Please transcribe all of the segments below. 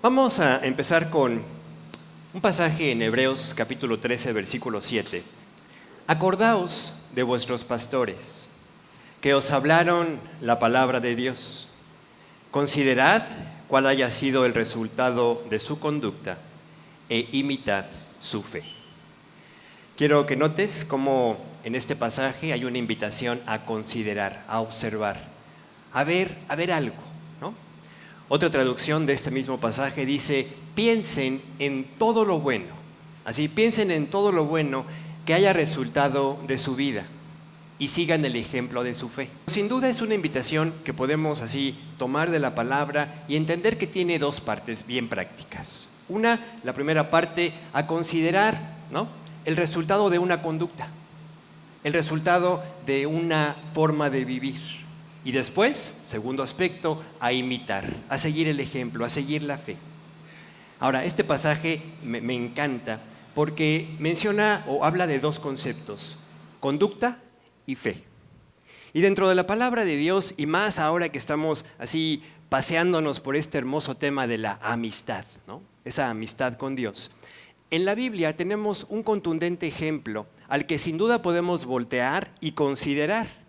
Vamos a empezar con un pasaje en Hebreos capítulo 13, versículo 7. Acordaos de vuestros pastores, que os hablaron la palabra de Dios. Considerad cuál haya sido el resultado de su conducta e imitad su fe. Quiero que notes cómo en este pasaje hay una invitación a considerar, a observar, a ver algo, ¿no? Otra traducción de este mismo pasaje dice, piensen en todo lo bueno. Así, piensen en todo lo bueno que haya resultado de su vida y sigan el ejemplo de su fe. Sin duda es una invitación que podemos así tomar de la palabra y entender que tiene dos partes bien prácticas. La primera parte, a considerar, ¿no?, el resultado de una conducta, el resultado de una forma de vivir. Y después, segundo aspecto, a imitar, a seguir el ejemplo, a seguir la fe. Ahora, este pasaje me encanta porque menciona o habla de dos conceptos, conducta y fe. Y dentro de la palabra de Dios, y más ahora que estamos así paseándonos por este hermoso tema de la amistad, ¿no?, esa amistad con Dios, en la Biblia tenemos un contundente ejemplo al que sin duda podemos voltear y considerar.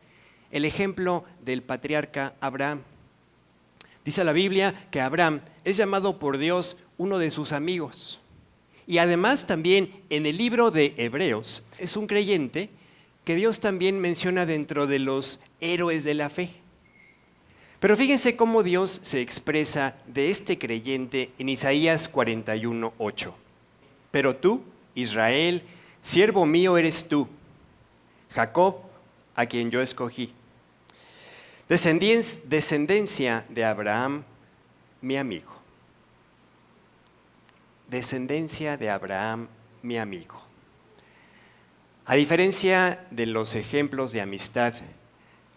El ejemplo del patriarca Abraham. Dice la Biblia que Abraham es llamado por Dios uno de sus amigos. Y además también en el libro de Hebreos es un creyente que Dios también menciona dentro de los héroes de la fe. Pero fíjense cómo Dios se expresa de este creyente en Isaías 41:8. Pero tú, Israel, siervo mío eres tú, Jacob, a quien yo escogí. Descendencia de Abraham, mi amigo. Descendencia de Abraham, mi amigo. A diferencia de los ejemplos de amistad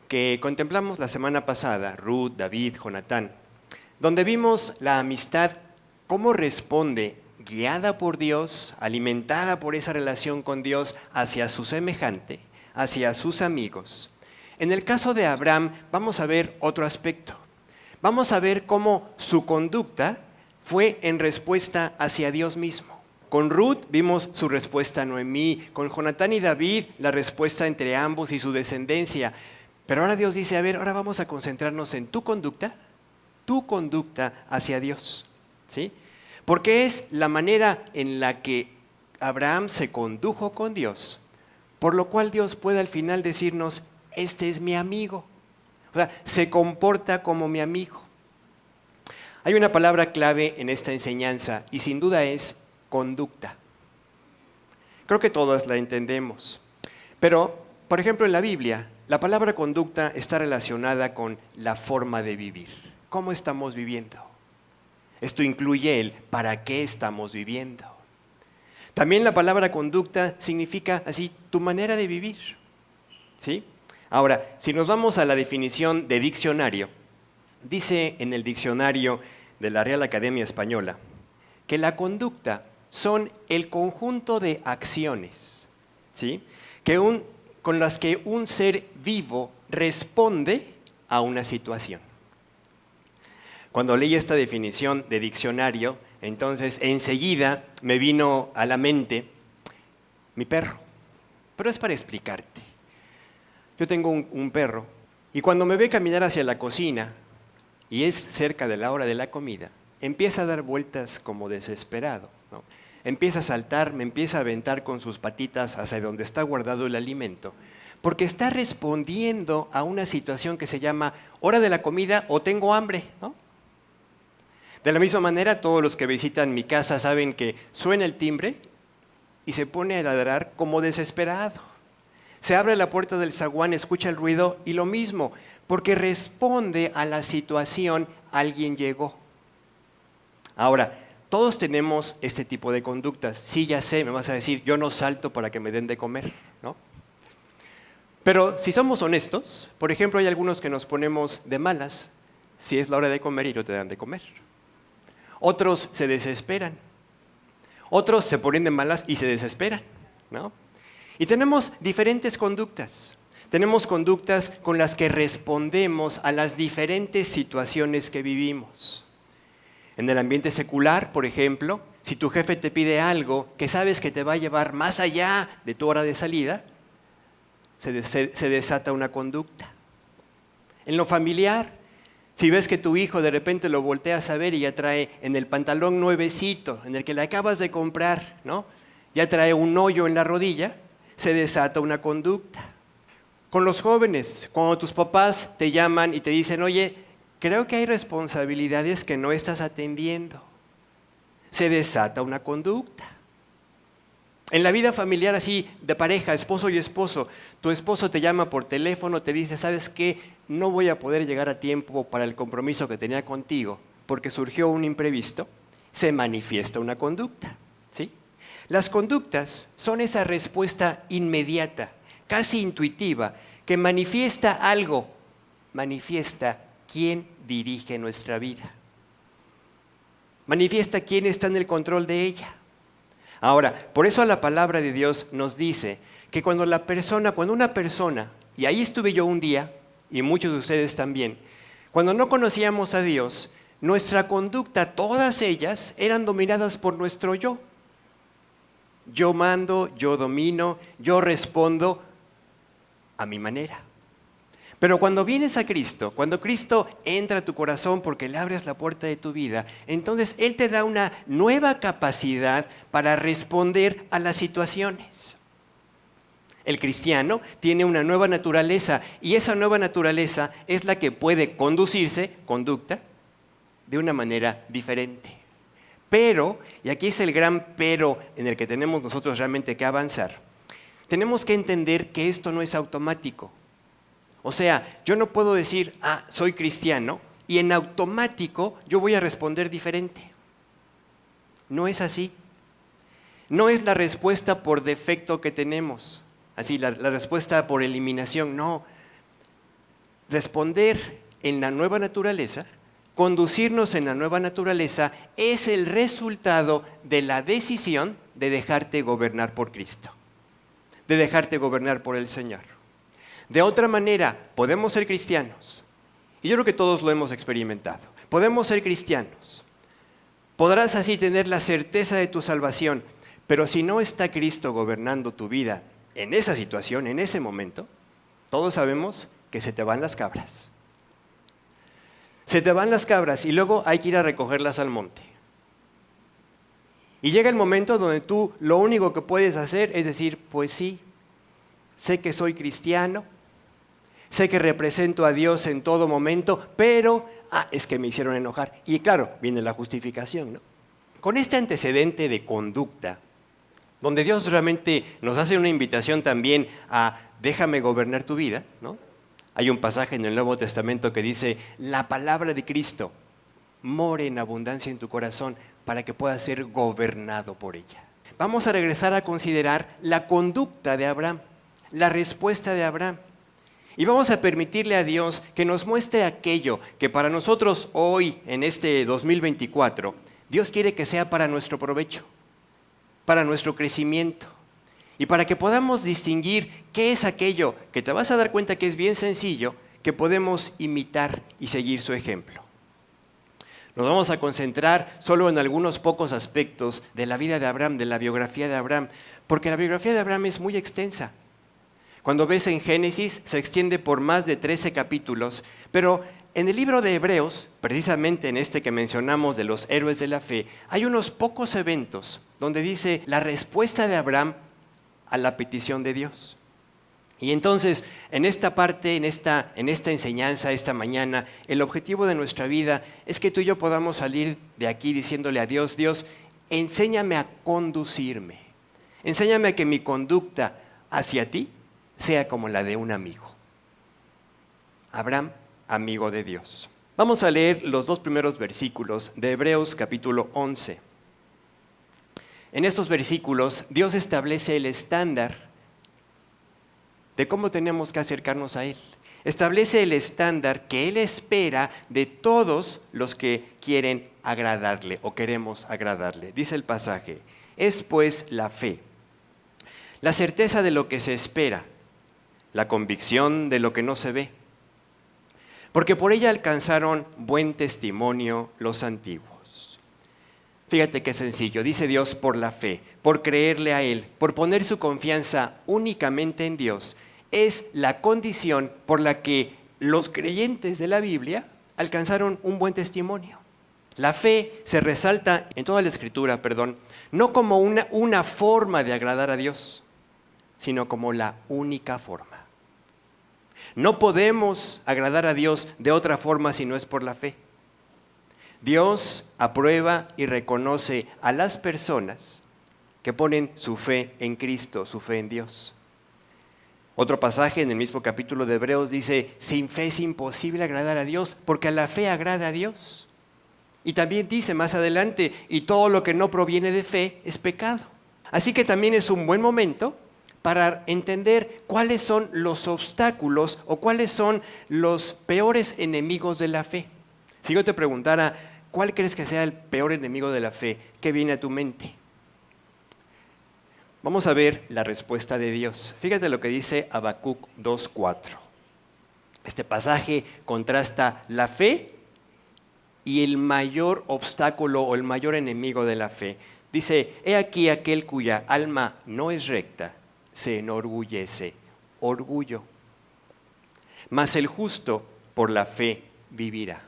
que contemplamos la semana pasada, Ruth, David, Jonatán, donde vimos la amistad, cómo responde, guiada por Dios, alimentada por esa relación con Dios hacia su semejante, hacia sus amigos. En el caso de Abraham vamos a ver otro aspecto. Vamos a ver cómo su conducta fue en respuesta hacia Dios mismo. Con Ruth vimos su respuesta a Noemí, con Jonatán y David la respuesta entre ambos y su descendencia. Pero ahora Dios dice, ahora vamos a concentrarnos en tu conducta hacia Dios, ¿sí? Porque es la manera en la que Abraham se condujo con Dios, por lo cual Dios puede al final decirnos, este es mi amigo. O sea, se comporta como mi amigo. Hay una palabra clave en esta enseñanza y sin duda es conducta. Creo que todos la entendemos. Pero, por ejemplo, en la Biblia, la palabra conducta está relacionada con la forma de vivir. ¿Cómo estamos viviendo? Esto incluye el para qué estamos viviendo. También la palabra conducta significa así tu manera de vivir, ¿sí? Ahora, si nos vamos a la definición de diccionario, dice en el diccionario de la Real Academia Española que la conducta son el conjunto de acciones, ¿sí?, con las que un ser vivo responde a una situación. Cuando leí esta definición de diccionario, entonces enseguida me vino a la mente mi perro. Pero es para explicarte. Yo tengo un perro y cuando me ve caminar hacia la cocina y es cerca de la hora de la comida, empieza a dar vueltas como desesperado, ¿no? Empieza a saltar, me empieza a aventar con sus patitas hacia donde está guardado el alimento, porque está respondiendo a una situación que se llama hora de la comida o tengo hambre, ¿no? De la misma manera, todos los que visitan mi casa saben que suena el timbre y se pone a ladrar como desesperado. Se abre la puerta del zaguán, escucha el ruido y lo mismo, porque responde a la situación, alguien llegó. Ahora, todos tenemos este tipo de conductas. Sí, ya sé, me vas a decir, yo no salto para que me den de comer, ¿no? Pero si somos honestos, por ejemplo, hay algunos que nos ponemos de malas si es la hora de comer y no te dan de comer. Otros se desesperan. Otros se ponen de malas y se desesperan, ¿no? Y tenemos diferentes conductas. Tenemos conductas con las que respondemos a las diferentes situaciones que vivimos. En el ambiente secular, por ejemplo, si tu jefe te pide algo que sabes que te va a llevar más allá de tu hora de salida, se desata una conducta. En lo familiar, si ves que tu hijo de repente lo volteas a ver y ya trae en el pantalón nuevecito, en el que le acabas de comprar, ¿no? Ya trae un hoyo en la rodilla, se desata una conducta. Con los jóvenes, cuando tus papás te llaman y te dicen, oye, creo que hay responsabilidades que no estás atendiendo, se desata una conducta. En la vida familiar así, de pareja, esposo y esposo, tu esposo te llama por teléfono, te dice, ¿sabes qué? No voy a poder llegar a tiempo para el compromiso que tenía contigo porque surgió un imprevisto, se manifiesta una conducta, ¿sí? Las conductas son esa respuesta inmediata, casi intuitiva, que manifiesta algo, manifiesta quién dirige nuestra vida, manifiesta quién está en el control de ella. Ahora, por eso la palabra de Dios nos dice que cuando una persona, y ahí estuve yo un día, y muchos de ustedes también, cuando no conocíamos a Dios, nuestra conducta, todas ellas, eran dominadas por nuestro yo. Yo mando, yo domino, yo respondo a mi manera. Pero cuando vienes a Cristo, cuando Cristo entra a tu corazón porque le abres la puerta de tu vida, entonces Él te da una nueva capacidad para responder a las situaciones. El cristiano tiene una nueva naturaleza y esa nueva naturaleza es la que puede conducta, de una manera diferente. Pero, y aquí es el gran pero en el que tenemos nosotros realmente que avanzar, tenemos que entender que esto no es automático. O sea, yo no puedo decir, soy cristiano, y en automático yo voy a responder diferente. No es así. No es la respuesta por defecto que tenemos. Así, la respuesta por eliminación, no. Responder en la nueva naturaleza, conducirnos en la nueva naturaleza, es el resultado de la decisión de dejarte gobernar por Cristo, de dejarte gobernar por el Señor. De otra manera, podemos ser cristianos, y yo creo que todos lo hemos experimentado. Podemos ser cristianos, podrás así tener la certeza de tu salvación, pero si no está Cristo gobernando tu vida en esa situación, en ese momento, todos sabemos que se te van las cabras. Se te van las cabras y luego hay que ir a recogerlas al monte. Y llega el momento donde tú lo único que puedes hacer es decir, pues sí, sé que soy cristiano, sé que represento a Dios en todo momento, pero es que me hicieron enojar. Y claro, viene la justificación, ¿no? Con este antecedente de conducta, donde Dios realmente nos hace una invitación también a déjame gobernar tu vida, ¿no? Hay un pasaje en el Nuevo Testamento que dice, la palabra de Cristo more en abundancia en tu corazón para que puedas ser gobernado por ella. Vamos a regresar a considerar la conducta de Abraham, la respuesta de Abraham. Y vamos a permitirle a Dios que nos muestre aquello que para nosotros hoy, en este 2024, Dios quiere que sea para nuestro provecho, para nuestro crecimiento. Y para que podamos distinguir qué es aquello que te vas a dar cuenta que es bien sencillo, que podemos imitar y seguir su ejemplo. Nos vamos a concentrar solo en algunos pocos aspectos de la vida de Abraham, de la biografía de Abraham, porque la biografía de Abraham es muy extensa. Cuando ves en Génesis, se extiende por más de 13 capítulos, pero en el libro de Hebreos, precisamente en este que mencionamos de los héroes de la fe, hay unos pocos eventos donde dice la respuesta de Abraham a la petición de Dios. Y entonces, en esta parte, en esta enseñanza, esta mañana, el objetivo de nuestra vida es que tú y yo podamos salir de aquí diciéndole a Dios, Dios, enséñame a conducirme, enséñame a que mi conducta hacia ti sea como la de un amigo. Abraham, amigo de Dios. Vamos a leer los 2 primeros versículos de Hebreos capítulo 11. En estos versículos, Dios establece el estándar de cómo tenemos que acercarnos a Él. Establece el estándar que Él espera de todos los que quieren agradarle o queremos agradarle. Dice el pasaje, es pues la fe, la certeza de lo que se espera, la convicción de lo que no se ve, porque por ella alcanzaron buen testimonio los antiguos. Fíjate qué sencillo. Dice Dios por la fe, por creerle a Él, por poner su confianza únicamente en Dios. Es la condición por la que los creyentes de la Biblia alcanzaron un buen testimonio. La fe se resalta en toda la Escritura, no como una forma de agradar a Dios, sino como la única forma. No podemos agradar a Dios de otra forma si no es por la fe. Dios aprueba y reconoce a las personas que ponen su fe en Cristo, su fe en Dios. Otro pasaje en el mismo capítulo de Hebreos dice, sin fe es imposible agradar a Dios, porque a la fe agrada a Dios. Y también dice más adelante, y todo lo que no proviene de fe es pecado. Así que también es un buen momento para entender cuáles son los obstáculos o cuáles son los peores enemigos de la fe. Si yo te preguntara, ¿cuál crees que sea el peor enemigo de la fe? ¿Qué viene a tu mente? Vamos a ver la respuesta de Dios. Fíjate lo que dice Habacuc 2:4. Este pasaje contrasta la fe y el mayor obstáculo o el mayor enemigo de la fe. Dice, he aquí aquel cuya alma no es recta, se enorgullece, orgullo. Mas el justo por la fe vivirá.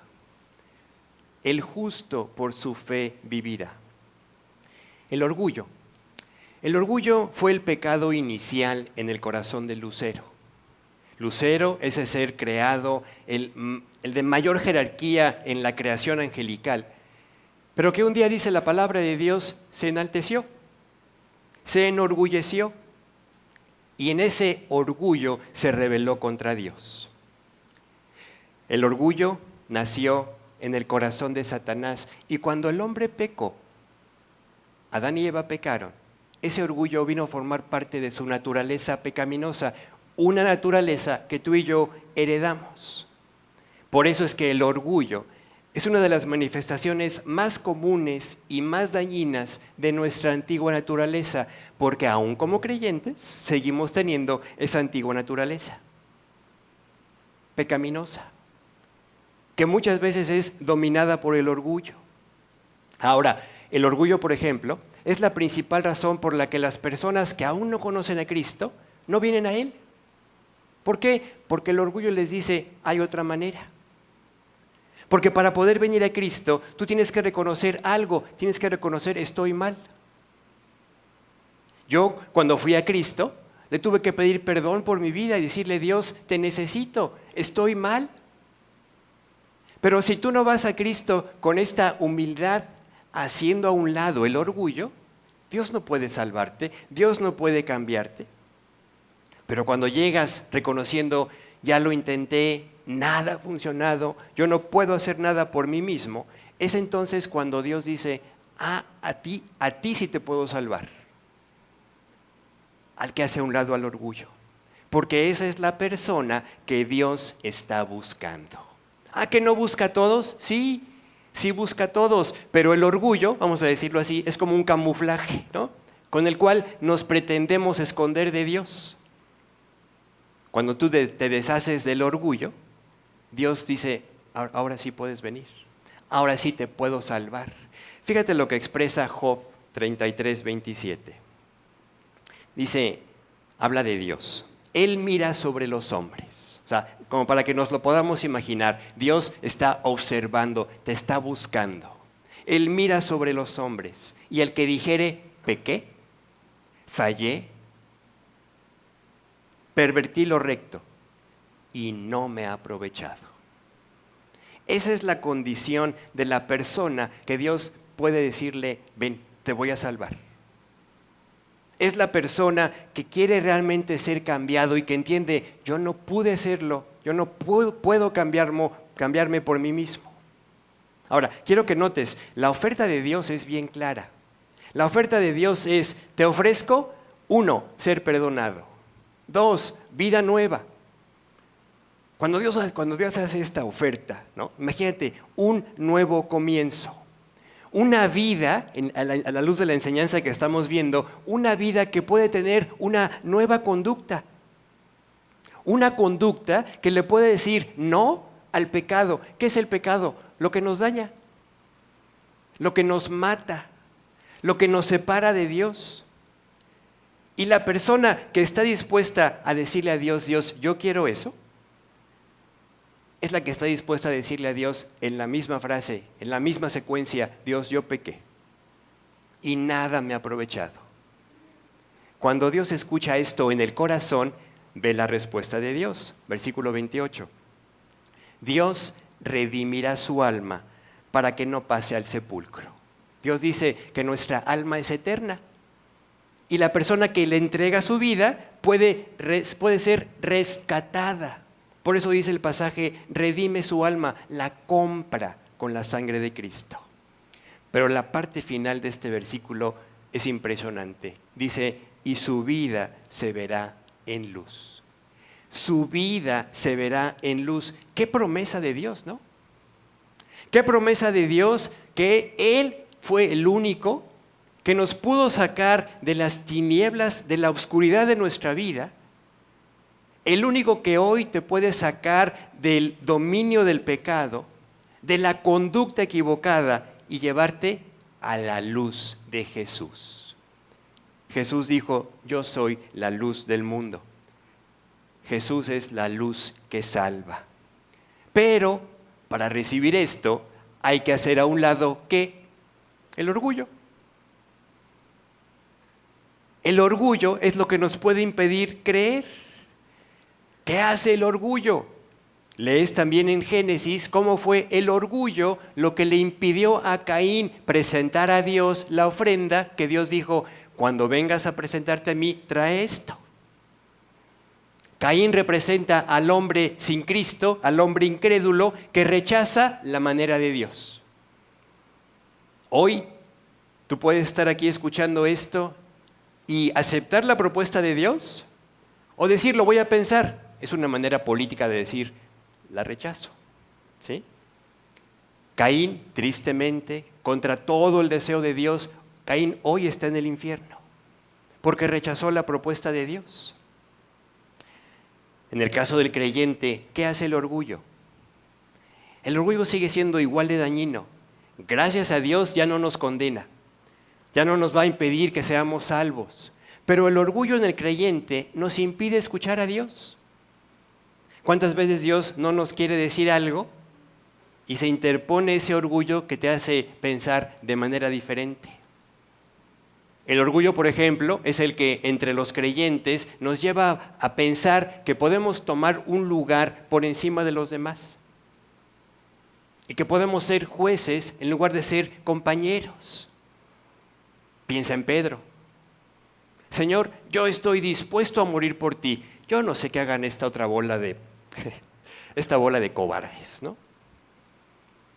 El justo por su fe vivirá. El orgullo fue el pecado inicial en el corazón de Lucero. Lucero, ese ser creado, el de mayor jerarquía en la creación angelical, pero que un día, dice la palabra de Dios, se enalteció, se enorgulleció, y en ese orgullo se rebeló contra Dios. El orgullo nació en el corazón de Satanás, y cuando el hombre pecó, Adán y Eva pecaron, ese orgullo vino a formar parte de su naturaleza pecaminosa, una naturaleza que tú y yo heredamos. Por eso es que el orgullo es una de las manifestaciones más comunes y más dañinas de nuestra antigua naturaleza, porque aún como creyentes seguimos teniendo esa antigua naturaleza pecaminosa, que muchas veces es dominada por el orgullo. Ahora, el orgullo, por ejemplo, es la principal razón por la que las personas que aún no conocen a Cristo no vienen a Él. ¿Por qué? Porque el orgullo les dice, hay otra manera. Porque para poder venir a Cristo, tú tienes que reconocer algo, tienes que reconocer, estoy mal. Yo, cuando fui a Cristo, le tuve que pedir perdón por mi vida y decirle, Dios, te necesito, estoy mal. Pero si tú no vas a Cristo con esta humildad, haciendo a un lado el orgullo, Dios no puede salvarte, Dios no puede cambiarte. Pero cuando llegas reconociendo, ya lo intenté, nada ha funcionado, yo no puedo hacer nada por mí mismo, es entonces cuando Dios dice, a ti sí te puedo salvar. Al que hace a un lado al orgullo. Porque esa es la persona que Dios está buscando. ¿Que no busca a todos? Sí busca a todos, pero el orgullo, vamos a decirlo así, es como un camuflaje, ¿no? Con el cual nos pretendemos esconder de Dios. Cuando tú te deshaces del orgullo, Dios dice, ahora sí puedes venir, ahora sí te puedo salvar. Fíjate lo que expresa Job 33:27. Dice, habla de Dios, Él mira sobre los hombres. O sea, como para que nos lo podamos imaginar, Dios está observando, te está buscando. Él mira sobre los hombres, y el que dijere, pequé, fallé, pervertí lo recto y no me ha aprovechado. Esa es la condición de la persona que Dios puede decirle, ven, te voy a salvar. Es la persona que quiere realmente ser cambiado y que entiende, yo no pude serlo, yo no puedo cambiarme por mí mismo. Ahora, quiero que notes, la oferta de Dios es bien clara. La oferta de Dios es, te ofrezco, 1, ser perdonado. 2, vida nueva. Cuando Dios hace esta oferta, ¿no? Imagínate, un nuevo comienzo. Una vida, a la luz de la enseñanza que estamos viendo, una vida que puede tener una nueva conducta. Una conducta que le puede decir no al pecado. ¿Qué es el pecado? Lo que nos daña. lo que nos mata, lo que nos separa de Dios. Y la persona que está dispuesta a decirle a Dios, Dios, yo quiero eso, es la que está dispuesta a decirle a Dios en la misma frase, en la misma secuencia, Dios, yo pequé y nada me ha aprovechado. Cuando Dios escucha esto en el corazón, ve la respuesta de Dios. Versículo 28. Dios redimirá su alma para que no pase al sepulcro. Dios dice que nuestra alma es eterna y la persona que le entrega su vida puede ser rescatada. Por eso dice el pasaje, redime su alma, la compra con la sangre de Cristo. Pero la parte final de este versículo es impresionante. Dice, y su vida se verá en luz. Su vida se verá en luz. Qué promesa de Dios, ¿no? Qué promesa de Dios que Él fue el único que nos pudo sacar de las tinieblas, de la oscuridad de nuestra vida. El único que hoy te puede sacar del dominio del pecado, de la conducta equivocada y llevarte a la luz de Jesús. Jesús dijo, yo soy la luz del mundo. Jesús es la luz que salva. Pero para recibir esto hay que hacer a un lado, ¿qué? El orgullo. El orgullo es lo que nos puede impedir creer. ¿Qué hace el orgullo? Lees también en Génesis cómo fue el orgullo lo que le impidió a Caín presentar a Dios la ofrenda que Dios dijo, cuando vengas a presentarte a mí, trae esto. Caín representa al hombre sin Cristo, al hombre incrédulo que rechaza la manera de Dios. Hoy tú puedes estar aquí escuchando esto y aceptar la propuesta de Dios o decir, lo voy a pensar. Es una manera política de decir, la rechazo. ¿Sí? Caín, tristemente, contra todo el deseo de Dios, Caín hoy está en el infierno, porque rechazó la propuesta de Dios. En el caso del creyente, ¿qué hace el orgullo? El orgullo sigue siendo igual de dañino. Gracias a Dios ya no nos condena, ya no nos va a impedir que seamos salvos. Pero el orgullo en el creyente nos impide escuchar a Dios. ¿Cuántas veces Dios no nos quiere decir algo y se interpone ese orgullo que te hace pensar de manera diferente? El orgullo, por ejemplo, es el que entre los creyentes nos lleva a pensar que podemos tomar un lugar por encima de los demás y que podemos ser jueces en lugar de ser compañeros. Piensa en Pedro. Señor, yo estoy dispuesto a morir por ti. Yo no sé qué hagan esta bola de cobardes, ¿no?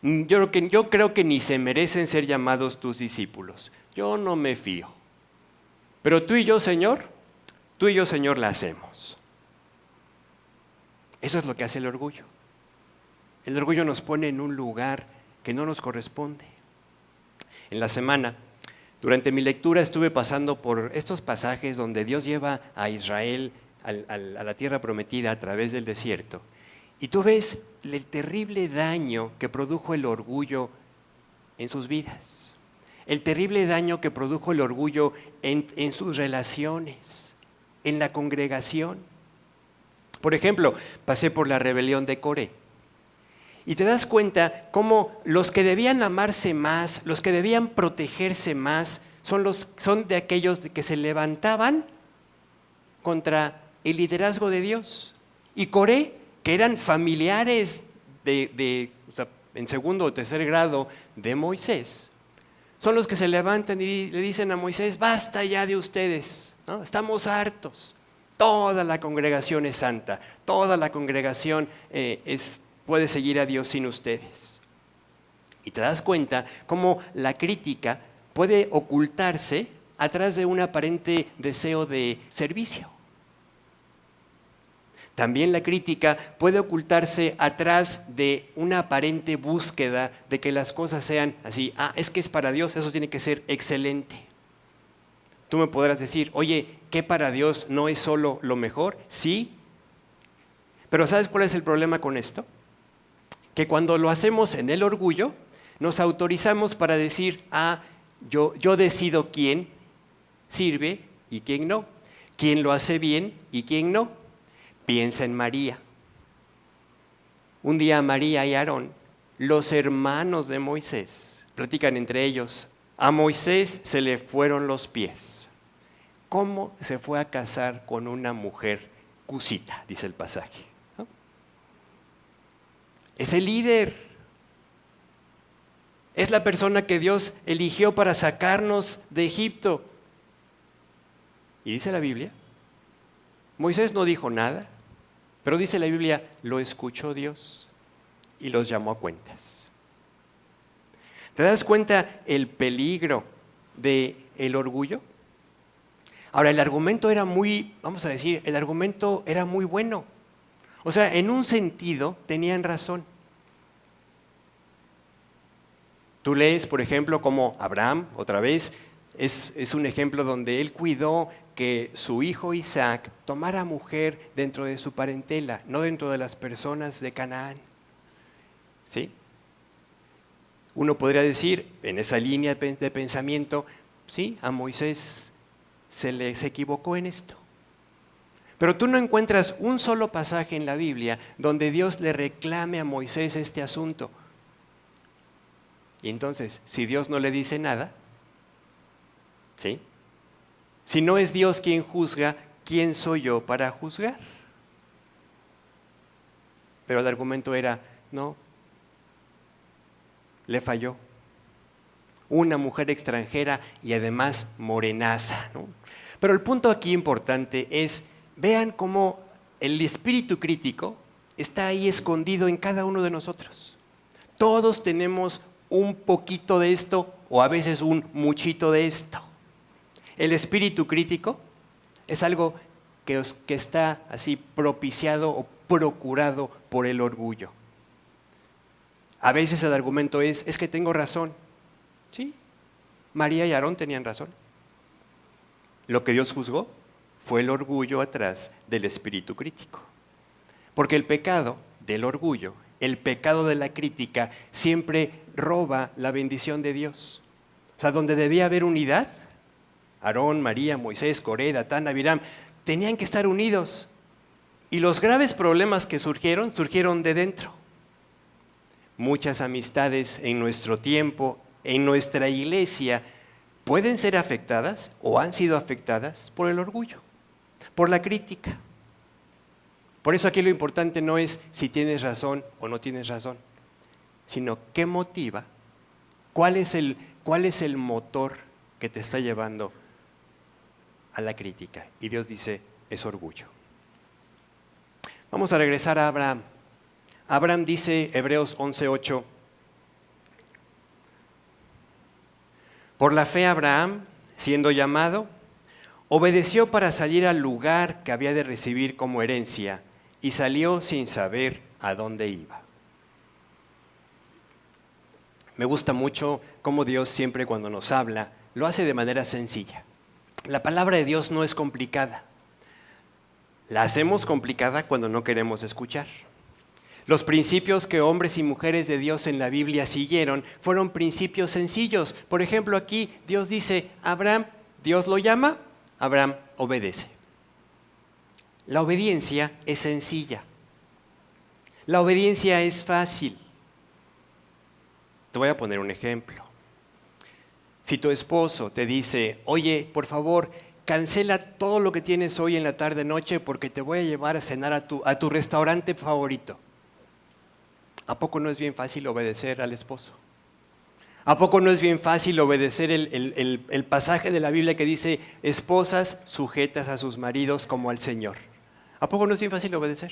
Yo creo que ni se merecen ser llamados tus discípulos. Yo no me fío. Pero tú y yo, Señor, la hacemos. Eso es lo que hace el orgullo. El orgullo nos pone en un lugar que no nos corresponde. En la semana, durante mi lectura estuve pasando por estos pasajes donde Dios lleva a Israel a la tierra prometida a través del desierto. Y tú ves el terrible daño que produjo el orgullo en sus vidas. El terrible daño que produjo el orgullo en sus relaciones, en la congregación. Por ejemplo, pasé por la rebelión de Coré. Y te das cuenta cómo los que debían amarse más, los que debían protegerse más, son de aquellos que se levantaban contra el liderazgo de Dios. Y Coré, que eran familiares en segundo o tercer grado de Moisés, son los que se levantan y le dicen a Moisés, basta ya de ustedes, ¿no? Estamos hartos. Toda la congregación es santa, toda la congregación puede seguir a Dios sin ustedes. Y te das cuenta cómo la crítica puede ocultarse atrás de un aparente deseo de servicio. También la crítica puede ocultarse atrás de una aparente búsqueda de que las cosas sean así. Es que es para Dios, eso tiene que ser excelente. Tú me podrás decir, oye, ¿qué para Dios no es solo lo mejor? Sí. Pero ¿sabes cuál es el problema con esto? Que cuando lo hacemos en el orgullo, nos autorizamos para decir, yo decido quién sirve y quién no, quién lo hace bien y quién no. Piensa en María. Un día María y Aarón, los hermanos de Moisés, platican entre ellos. A Moisés se le fueron los pies. ¿Cómo se fue a casar con una mujer cusita? Dice el pasaje, ¿no? Es el líder. Es la persona que Dios eligió para sacarnos de Egipto. Y dice la Biblia, Moisés no dijo nada, pero dice la Biblia, lo escuchó Dios y los llamó a cuentas. ¿Te das cuenta el peligro del orgullo? Ahora, el argumento era el argumento era muy bueno. O sea, en un sentido tenían razón. Tú lees, por ejemplo, como Abraham, otra vez, es un ejemplo donde él cuidó que su hijo Isaac tomara mujer dentro de su parentela, no dentro de las personas de Canaán. ¿Sí? Uno podría decir, en esa línea de pensamiento, sí, a Moisés se equivocó en esto. Pero tú no encuentras un solo pasaje en la Biblia donde Dios le reclame a Moisés este asunto. Y entonces, si Dios no le dice nada, ¿sí? Si no es Dios quien juzga, ¿quién soy yo para juzgar? Pero el argumento era, no, le falló. Una mujer extranjera y además morenaza, ¿no? Pero el punto aquí importante es, vean cómo el espíritu crítico está ahí escondido en cada uno de nosotros. Todos tenemos un poquito de esto o a veces un muchito de esto. El espíritu crítico es algo que está así propiciado o procurado por el orgullo. A veces el argumento es que tengo razón. Sí, María y Aarón tenían razón. Lo que Dios juzgó fue el orgullo atrás del espíritu crítico. Porque el pecado del orgullo, el pecado de la crítica, siempre roba la bendición de Dios. O sea, donde debía haber unidad, Aarón, María, Moisés, Coré, Datán, Abiram, tenían que estar unidos. Y los graves problemas que surgieron de dentro. Muchas amistades en nuestro tiempo, en nuestra iglesia, pueden ser afectadas o han sido afectadas por el orgullo, por la crítica. Por eso aquí lo importante no es si tienes razón o no tienes razón, sino qué motiva, cuál es el motor que te está llevando a la crítica. Y Dios dice, es orgullo. Vamos a regresar a Abraham. Abraham dice, Hebreos 11:8, por la fe Abraham, siendo llamado, obedeció para salir al lugar que había de recibir como herencia y salió sin saber a dónde iba. Me gusta mucho cómo Dios siempre cuando nos habla, lo hace de manera sencilla. La palabra de Dios no es complicada. La hacemos complicada cuando no queremos escuchar. Los principios que hombres y mujeres de Dios en la Biblia siguieron fueron principios sencillos. Por ejemplo, aquí Dios dice, Abraham, Dios lo llama, Abraham obedece. La obediencia es sencilla. La obediencia es fácil. Te voy a poner un ejemplo. Si tu esposo te dice, oye, por favor, cancela todo lo que tienes hoy en la tarde-noche porque te voy a llevar a cenar a tu restaurante favorito. ¿A poco no es bien fácil obedecer al esposo? ¿A poco no es bien fácil obedecer el pasaje de la Biblia que dice, esposas sujetas a sus maridos como al Señor? ¿A poco no es bien fácil obedecer?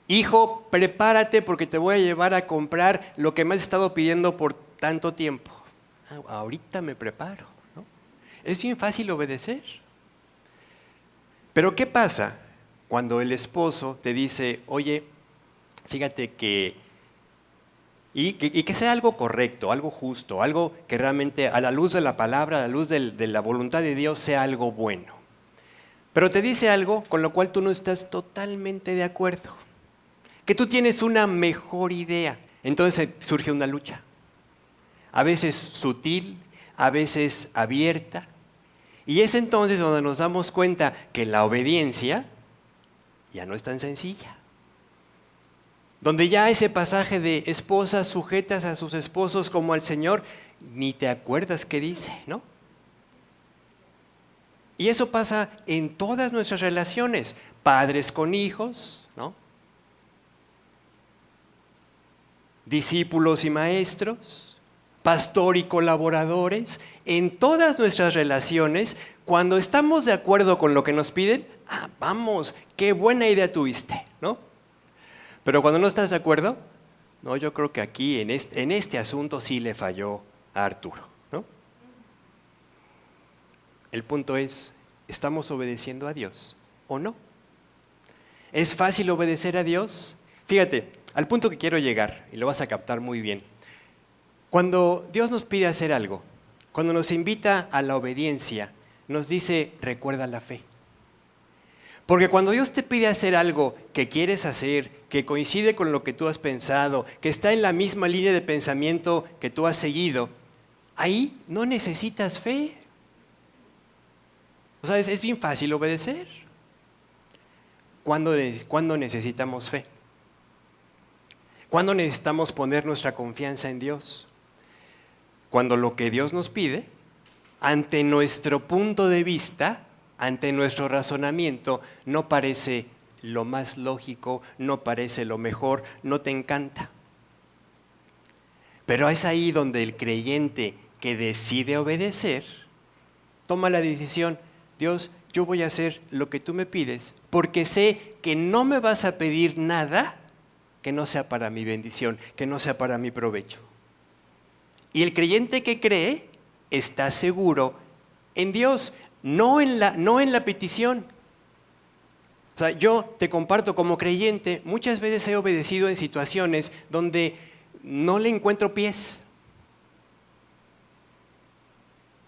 Hijo, prepárate porque te voy a llevar a comprar lo que me has estado pidiendo por tanto tiempo. Ahorita me preparo, ¿no? Es bien fácil obedecer. Pero ¿qué pasa cuando el esposo te dice, oye, fíjate que que sea algo correcto, algo justo, algo que realmente a la luz de la palabra, a la luz de la voluntad de Dios sea algo bueno? Pero te dice algo con lo cual tú no estás totalmente de acuerdo, que tú tienes una mejor idea. Entonces surge una lucha, a veces sutil, a veces abierta, y es entonces donde nos damos cuenta que la obediencia ya no es tan sencilla. Donde ya ese pasaje de esposas sujetas a sus esposos como al Señor, ni te acuerdas qué dice, ¿no? Y eso pasa en todas nuestras relaciones, padres con hijos, ¿no? Discípulos y maestros, pastor y colaboradores, en todas nuestras relaciones, cuando estamos de acuerdo con lo que nos piden, vamos, qué buena idea tuviste, ¿no? Pero cuando no estás de acuerdo, no, yo creo que aquí en este asunto sí le falló a Arturo, ¿no? El punto es, ¿estamos obedeciendo a Dios o no? ¿Es fácil obedecer a Dios? Fíjate, al punto que quiero llegar, y lo vas a captar muy bien. Cuando Dios nos pide hacer algo, cuando nos invita a la obediencia, nos dice, recuerda la fe. Porque cuando Dios te pide hacer algo que quieres hacer, que coincide con lo que tú has pensado, que está en la misma línea de pensamiento que tú has seguido, ahí no necesitas fe. O sea, es bien fácil obedecer. ¿Cuándo necesitamos fe? ¿Cuándo necesitamos poner nuestra confianza en Dios? Cuando lo que Dios nos pide, ante nuestro punto de vista, ante nuestro razonamiento, no parece lo más lógico, no parece lo mejor, no te encanta. Pero es ahí donde el creyente que decide obedecer, toma la decisión, Dios, yo voy a hacer lo que tú me pides, porque sé que no me vas a pedir nada que no sea para mi bendición, que no sea para mi provecho. Y el creyente que cree está seguro en Dios, no en la petición. O sea, yo te comparto como creyente, muchas veces he obedecido en situaciones donde no le encuentro pies.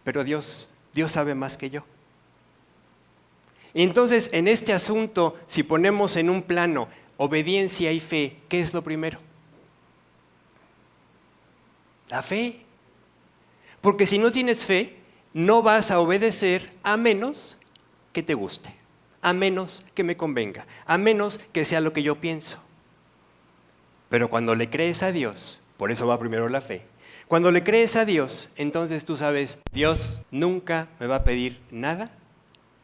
Pero Dios sabe más que yo. Y entonces, en este asunto, si ponemos en un plano obediencia y fe, ¿qué es lo primero? La fe. Porque si no tienes fe, no vas a obedecer a menos que te guste, a menos que me convenga, a menos que sea lo que yo pienso. Pero cuando le crees a Dios, por eso va primero la fe, cuando le crees a Dios, entonces tú sabes, Dios nunca me va a pedir nada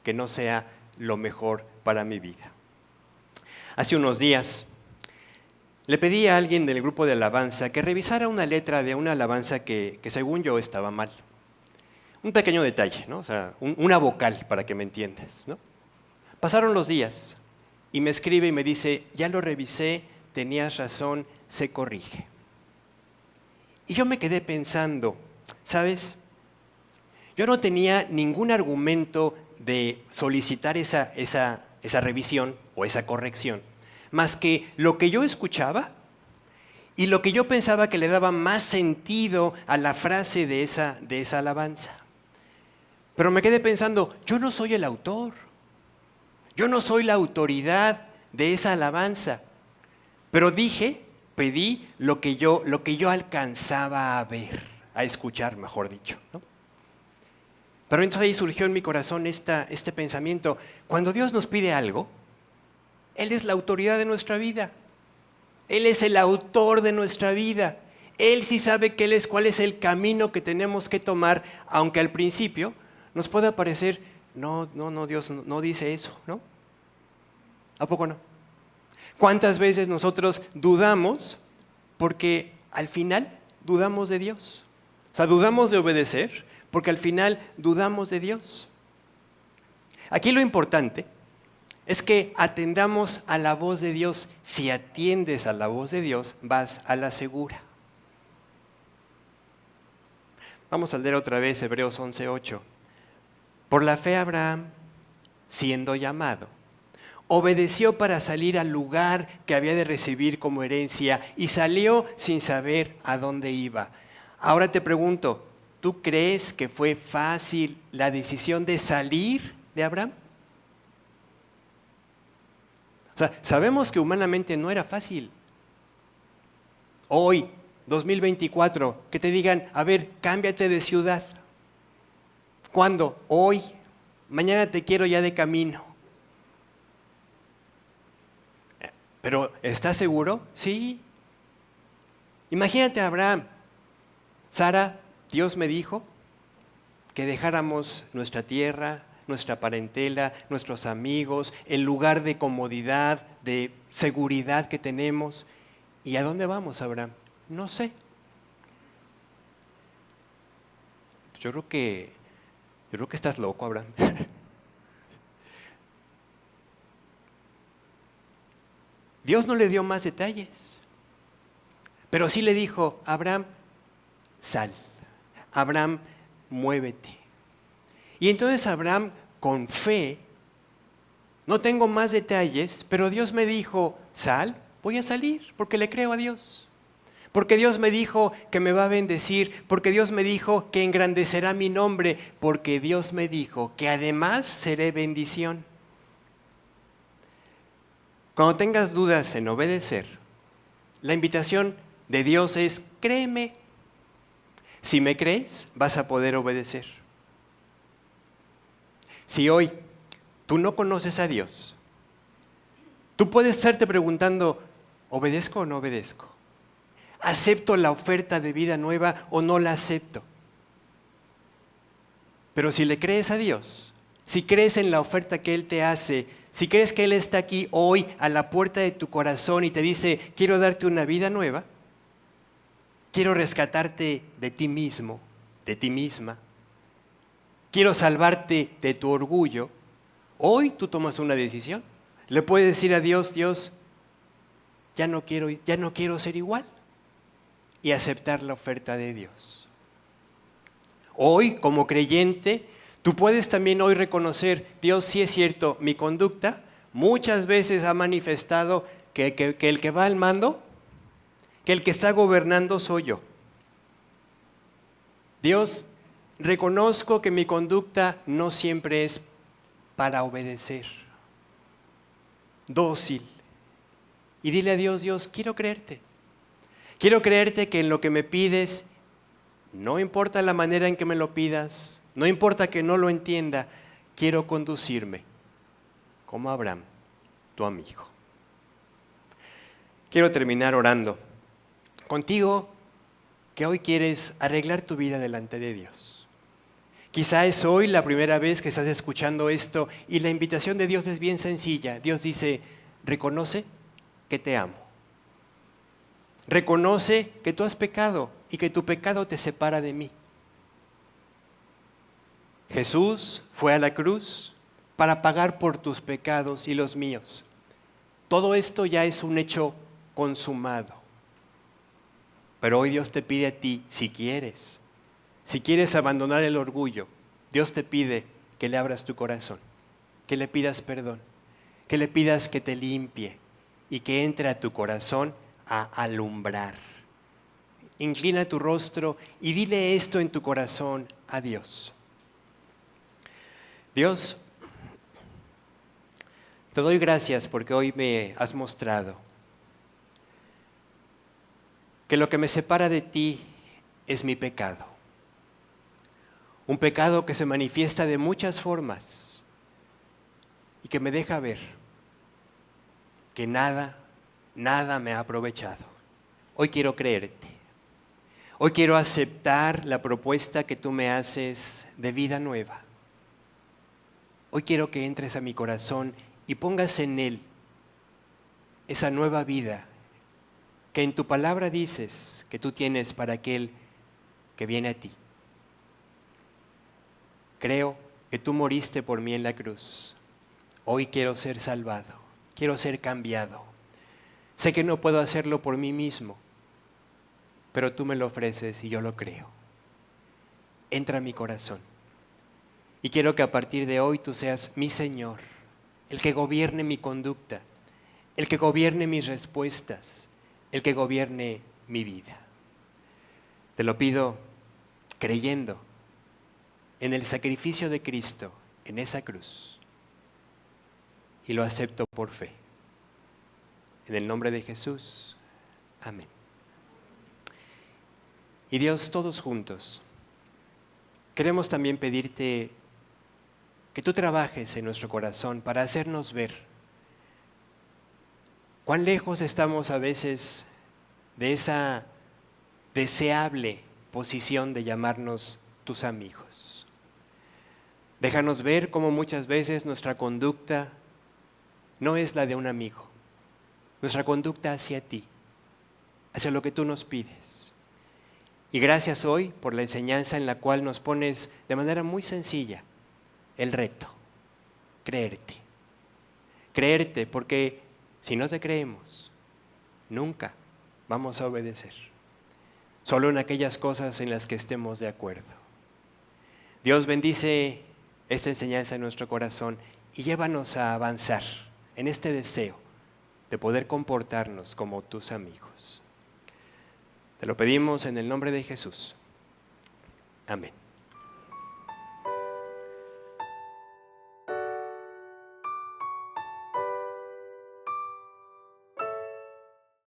que no sea lo mejor para mi vida. Hace unos días le pedí a alguien del grupo de alabanza que revisara una letra de una alabanza que según yo estaba mal. Un pequeño detalle, ¿no? O sea, una vocal, para que me entiendas, ¿no? Pasaron los días y me escribe y me dice, ya lo revisé, tenías razón, se corrige. Y yo me quedé pensando, ¿sabes? Yo no tenía ningún argumento de solicitar esa revisión o esa corrección, más que lo que yo escuchaba y lo que yo pensaba que le daba más sentido a la frase de esa alabanza. Pero me quedé pensando, yo no soy el autor, yo no soy la autoridad de esa alabanza, pero pedí lo que yo alcanzaba a ver, a escuchar, mejor dicho, ¿no? Pero entonces ahí surgió en mi corazón este pensamiento, cuando Dios nos pide algo, Él es la autoridad de nuestra vida, Él es el autor de nuestra vida, Él sí sabe cuál es el camino que tenemos que tomar, aunque al principio nos pueda parecer, no, Dios no dice eso, ¿no? ¿A poco no? ¿Cuántas veces nosotros dudamos porque al final dudamos de Dios? O sea, dudamos de obedecer porque al final dudamos de Dios. Aquí lo importante es que atendamos a la voz de Dios. Si atiendes a la voz de Dios, vas a la segura. Vamos a leer otra vez Hebreos 11:8. Por la fe Abraham, siendo llamado, obedeció para salir al lugar que había de recibir como herencia y salió sin saber a dónde iba. Ahora te pregunto, ¿tú crees que fue fácil la decisión de salir de Abraham? O sea, sabemos que humanamente no era fácil. Hoy, 2024, que te digan, a ver, cámbiate de ciudad. ¿Cuándo? Hoy. Mañana te quiero ya de camino. ¿Pero estás seguro? Sí. Imagínate a Abraham. Sara, Dios me dijo que dejáramos nuestra tierra, nuestra parentela, nuestros amigos, el lugar de comodidad, de seguridad que tenemos. ¿Y a dónde vamos, Abraham? No sé. Yo creo que estás loco, Abraham. Dios no le dio más detalles, pero sí le dijo, Abraham, sal. Abraham, muévete. Y entonces Abraham, con fe, no tengo más detalles, pero Dios me dijo, sal, voy a salir, porque le creo a Dios. Porque Dios me dijo que me va a bendecir, porque Dios me dijo que engrandecerá mi nombre, porque Dios me dijo que además seré bendición. Cuando tengas dudas en obedecer, la invitación de Dios es, créeme. Si me crees, vas a poder obedecer. Si hoy tú no conoces a Dios, tú puedes estarte preguntando, ¿obedezco o no obedezco? ¿Acepto la oferta de vida nueva o no la acepto? Pero si le crees a Dios, si crees en la oferta que Él te hace, si crees que Él está aquí hoy a la puerta de tu corazón y te dice, quiero darte una vida nueva, quiero rescatarte de ti mismo, de ti misma, quiero salvarte de tu orgullo, hoy tú tomas una decisión. Le puedes decir a Dios, Dios, ya no quiero ser igual, y aceptar la oferta de Dios. Hoy, como creyente, tú puedes también hoy reconocer, Dios, sí es cierto, mi conducta muchas veces ha manifestado que el que va al mando, que el que está gobernando soy yo. Dios, reconozco que mi conducta no siempre es para obedecer, dócil. Y dile a Dios, Dios, quiero creerte. Quiero creerte que en lo que me pides, no importa la manera en que me lo pidas, no importa que no lo entienda, quiero conducirme como Abraham, tu amigo. Quiero terminar orando contigo que hoy quieres arreglar tu vida delante de Dios. Quizá es hoy la primera vez que estás escuchando esto y la invitación de Dios es bien sencilla. Dios dice, reconoce que te amo. Reconoce que tú has pecado y que tu pecado te separa de mí. Jesús fue a la cruz para pagar por tus pecados y los míos. Todo esto ya es un hecho consumado. Pero hoy Dios te pide a ti, si quieres abandonar el orgullo, Dios te pide que le abras tu corazón, que le pidas perdón, que le pidas que te limpie y que entre a tu corazón a alumbrar. Inclina tu rostro y dile esto en tu corazón a Dios. Dios, te doy gracias porque hoy me has mostrado que lo que me separa de ti es mi pecado. Un pecado que se manifiesta de muchas formas y que me deja ver que nada me ha aprovechado. Hoy quiero creerte. Hoy quiero aceptar la propuesta que tú me haces de vida nueva. Hoy quiero que entres a mi corazón y pongas en él esa nueva vida que en tu palabra dices que tú tienes para aquel que viene a ti. Creo que tú moriste por mí en la cruz. Hoy quiero ser salvado, quiero ser cambiado. Sé que no puedo hacerlo por mí mismo, pero tú me lo ofreces y yo lo creo. Entra a mi corazón. Y quiero que a partir de hoy tú seas mi Señor, el que gobierne mi conducta, el que gobierne mis respuestas, el que gobierne mi vida. Te lo pido creyendo en el sacrificio de Cristo en esa cruz. Y lo acepto por fe. En el nombre de Jesús. Amén. Y Dios, todos juntos, queremos también pedirte que tú trabajes en nuestro corazón para hacernos ver cuán lejos estamos a veces de esa deseable posición de llamarnos tus amigos. Déjanos ver cómo muchas veces nuestra conducta no es la de un amigo, nuestra conducta hacia ti, hacia lo que tú nos pides. Y gracias hoy por la enseñanza en la cual nos pones de manera muy sencilla el reto, creerte. Creerte porque si no te creemos, nunca vamos a obedecer. Solo en aquellas cosas en las que estemos de acuerdo. Dios bendice esta enseñanza en nuestro corazón y llévanos a avanzar en este deseo de poder comportarnos como tus amigos. Te lo pedimos en el nombre de Jesús. Amén.